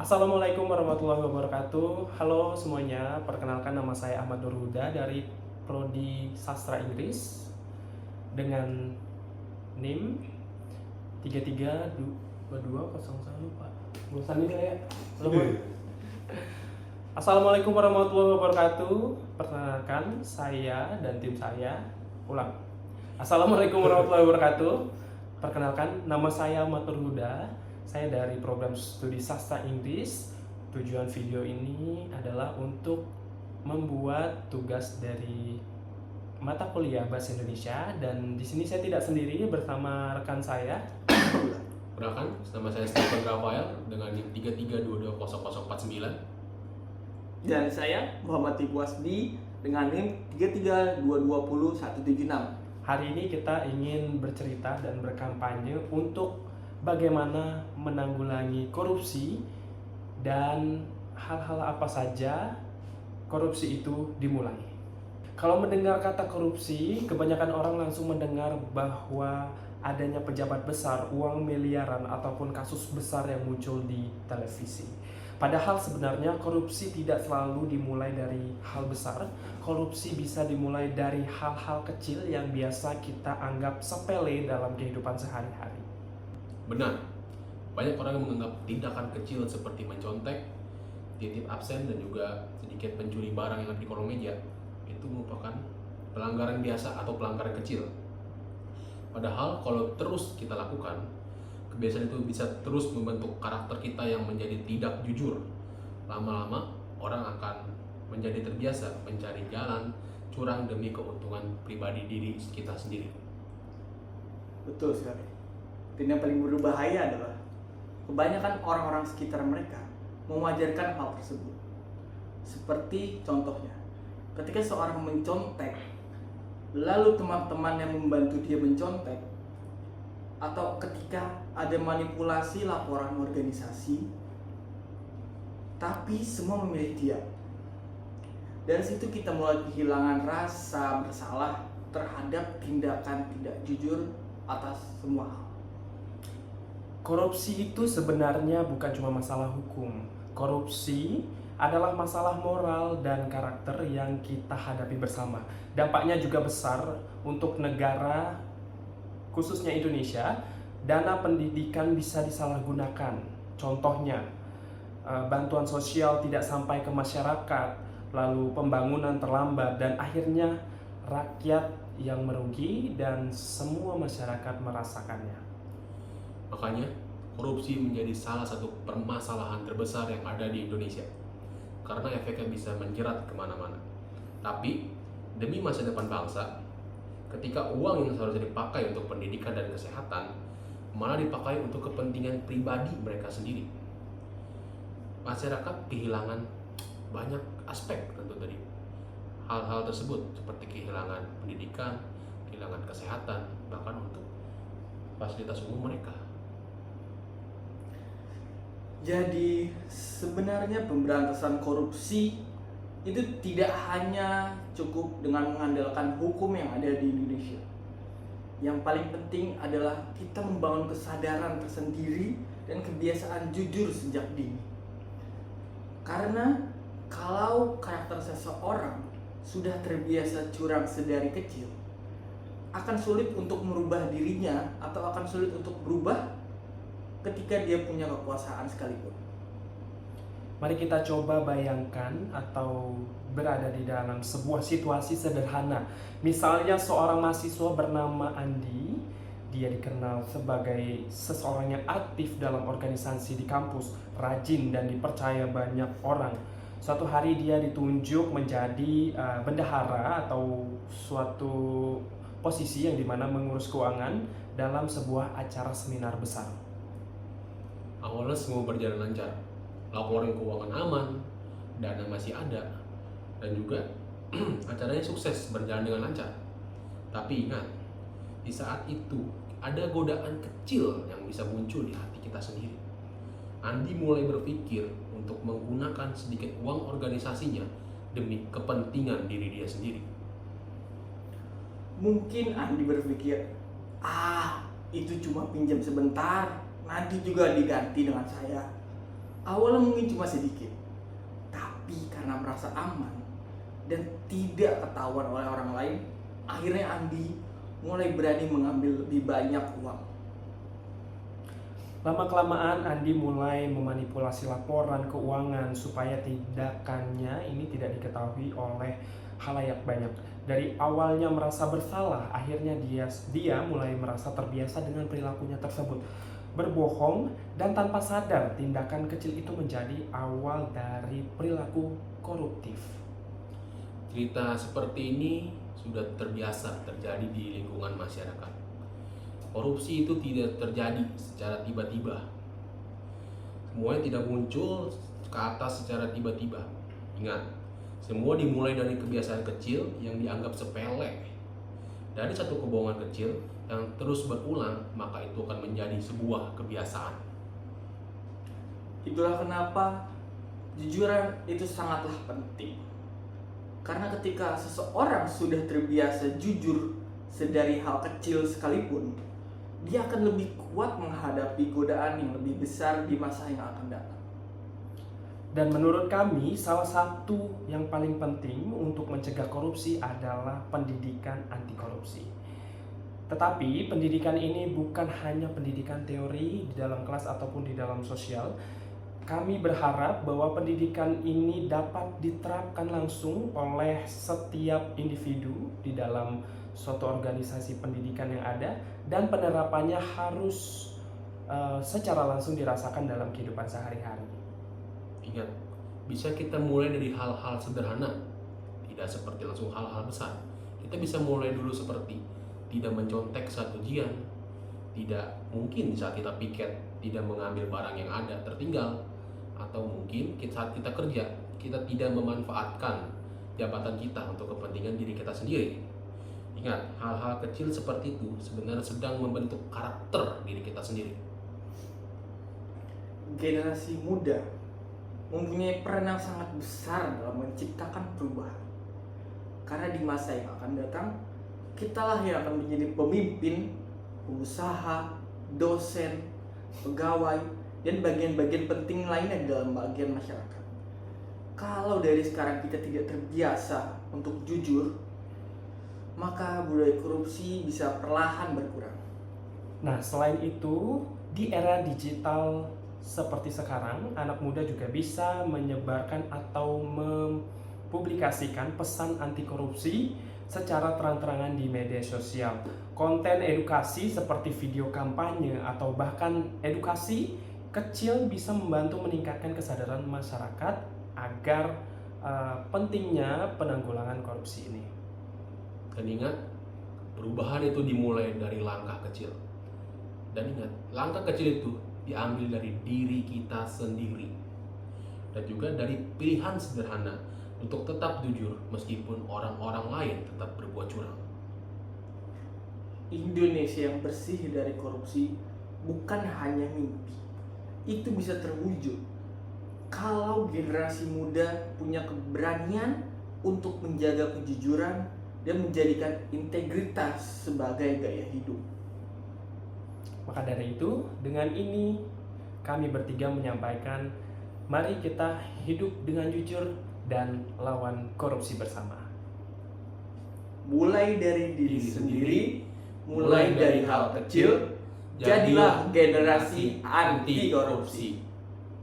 Assalamualaikum warahmatullahi wabarakatuh. Halo semuanya, perkenalkan nama saya Ahmad Nur Huda dari Prodi Sastra Inggris dengan NIM 332201 Pak. Bosan nih saya. Lemah. Assalamualaikum warahmatullahi wabarakatuh. Perkenalkan saya dan tim saya. Ulang. Assalamualaikum warahmatullahi wabarakatuh. Perkenalkan nama saya Ahmad Nur Huda. Saya dari program studi sastra Inggris. Tujuan video ini adalah untuk membuat tugas dari mata kuliah Bahasa Indonesia, dan di sini saya tidak sendiri, bersama rekan saya. Perkenalkan, nama saya Stephen Rafael dengan NIM 33220049. Dan saya Muhammad Tipu Asdi dengan NIM 33220176. Hari ini kita ingin bercerita dan berkampanye untuk bagaimana menanggulangi korupsi dan hal-hal apa saja korupsi itu dimulai. Kalau mendengar kata korupsi, kebanyakan orang langsung mendengar bahwa adanya pejabat besar, uang miliaran, ataupun kasus besar yang muncul di televisi. Padahal sebenarnya korupsi tidak selalu dimulai dari hal besar. Korupsi bisa dimulai dari hal-hal kecil yang biasa kita anggap sepele dalam kehidupan sehari-hari. Benar, banyak orang yang menganggap tindakan kecil seperti mencontek, titip absen, dan juga sedikit mencuri barang yang ada di kolong meja itu merupakan pelanggaran biasa atau pelanggaran kecil. Padahal kalau terus kita lakukan, kebiasaan itu bisa terus membentuk karakter kita yang menjadi tidak jujur. Lama-lama orang akan menjadi terbiasa mencari jalan curang demi keuntungan pribadi diri kita sendiri. Betul sekali. Dan yang paling berbahaya adalah kebanyakan orang-orang sekitar mereka mewajarkan hal tersebut. Seperti contohnya, ketika seorang mencontek, lalu teman-teman yang membantu dia mencontek, atau ketika ada manipulasi laporan organisasi, tapi semua memilih dia. Dari situ kita mulai kehilangan rasa bersalah terhadap tindakan tidak jujur atas semua hal. Korupsi itu sebenarnya bukan cuma masalah hukum. Korupsi adalah masalah moral dan karakter yang kita hadapi bersama. Dampaknya juga besar untuk negara, khususnya Indonesia. Dana pendidikan bisa disalahgunakan. Contohnya, bantuan sosial tidak sampai ke masyarakat, lalu pembangunan terlambat, dan akhirnya rakyat yang merugi dan semua masyarakat merasakannya. Makanya, korupsi menjadi salah satu permasalahan terbesar yang ada di Indonesia. Karena efeknya bisa menjerat kemana-mana. Tapi, demi masa depan bangsa, ketika uang yang seharusnya dipakai untuk pendidikan dan kesehatan, malah dipakai untuk kepentingan pribadi mereka sendiri. Masyarakat kehilangan banyak aspek tentu dari hal-hal tersebut, seperti kehilangan pendidikan, kehilangan kesehatan, bahkan untuk fasilitas umum mereka. Jadi sebenarnya pemberantasan korupsi itu tidak hanya cukup dengan mengandalkan hukum yang ada di Indonesia. Yang paling penting adalah kita membangun kesadaran tersendiri dan kebiasaan jujur sejak dini. Karena kalau karakter seseorang sudah terbiasa curang sedari kecil, akan sulit untuk merubah dirinya atau akan sulit untuk berubah ketika dia punya kekuasaan sekalipun. Mari kita coba bayangkan atau berada di dalam sebuah situasi sederhana. Misalnya seorang mahasiswa bernama Andi. Dia dikenal sebagai seseorang yang aktif dalam organisasi di kampus, rajin dan dipercaya banyak orang. Suatu hari dia ditunjuk menjadi bendahara atau suatu posisi yang dimana mengurus keuangan dalam sebuah acara seminar besar. Awalnya semua berjalan lancar, laporan keuangan aman, dana masih ada, dan juga acaranya sukses berjalan dengan lancar. Tapi ingat, di saat itu ada godaan kecil yang bisa muncul di hati kita sendiri. Andi mulai berpikir untuk menggunakan sedikit uang organisasinya demi kepentingan diri dia sendiri. Mungkin Andi berpikir, itu cuma pinjam sebentar, nanti juga diganti dengan saya. Awalnya mungkin cuma sedikit, tapi karena merasa aman dan tidak ketahuan oleh orang lain, akhirnya Andi mulai berani mengambil lebih banyak uang. Lama-kelamaan Andi mulai memanipulasi laporan keuangan supaya tindakannya ini tidak diketahui oleh khalayak banyak. Dari awalnya merasa bersalah, akhirnya dia mulai merasa terbiasa dengan perilakunya tersebut. Berbohong dan tanpa sadar tindakan kecil itu menjadi awal dari perilaku koruptif. Cerita seperti ini sudah terbiasa terjadi di lingkungan masyarakat. Korupsi itu tidak terjadi secara tiba-tiba. Semuanya tidak muncul ke atas secara tiba-tiba. Ingat, semua dimulai dari kebiasaan kecil yang dianggap sepele. Dari satu kebohongan kecil yang terus berulang, maka itu akan menjadi sebuah kebiasaan. Itulah kenapa jujuran itu sangatlah penting. Karena ketika seseorang sudah terbiasa jujur sedari hal kecil sekalipun, dia akan lebih kuat menghadapi godaan yang lebih besar di masa yang akan datang. Dan menurut kami, salah satu yang paling penting untuk mencegah korupsi adalah pendidikan anti korupsi. Tetapi pendidikan ini bukan hanya pendidikan teori di dalam kelas ataupun di dalam sosial. Kami berharap bahwa pendidikan ini dapat diterapkan langsung oleh setiap individu di dalam suatu organisasi pendidikan yang ada, dan penerapannya harus secara langsung dirasakan dalam kehidupan sehari-hari. Ingat, bisa kita mulai dari hal-hal sederhana, tidak seperti langsung hal-hal besar. Kita bisa mulai dulu seperti tidak mencontek saat ujian, tidak mungkin saat kita piket tidak mengambil barang yang ada tertinggal, atau mungkin saat kita kerja kita tidak memanfaatkan jabatan kita untuk kepentingan diri kita sendiri. Ingat, hal-hal kecil seperti itu sebenarnya sedang membentuk karakter diri kita sendiri. Generasi muda mempunyai peran yang sangat besar dalam menciptakan perubahan. Karena di masa yang akan datang, kitalah yang akan menjadi pemimpin, pengusaha, dosen, pegawai, dan bagian-bagian penting lainnya dalam bagian masyarakat. Kalau dari sekarang kita tidak terbiasa untuk jujur, maka budaya korupsi bisa perlahan berkurang. Nah, selain itu, di era digital seperti sekarang, anak muda juga bisa menyebarkan atau mempublikasikan pesan anti korupsi secara terang-terangan di media sosial. Konten edukasi seperti video kampanye atau bahkan edukasi kecil bisa membantu meningkatkan kesadaran masyarakat agar pentingnya penanggulangan korupsi ini. Dan ingat, perubahan itu dimulai dari langkah kecil. Dan ingat, langkah kecil itu diambil dari diri kita sendiri. Dan juga dari pilihan sederhana untuk tetap jujur meskipun orang-orang lain tetap berbuat curang. Indonesia yang bersih dari korupsi bukan hanya mimpi. Itu bisa terwujud kalau generasi muda punya keberanian untuk menjaga kejujuran dan menjadikan integritas sebagai gaya hidup. Maka dari itu, dengan ini kami bertiga menyampaikan, mari kita hidup dengan jujur dan lawan korupsi bersama. Mulai dari diri sendiri, mulai dari hal kecil, jadilah generasi anti korupsi.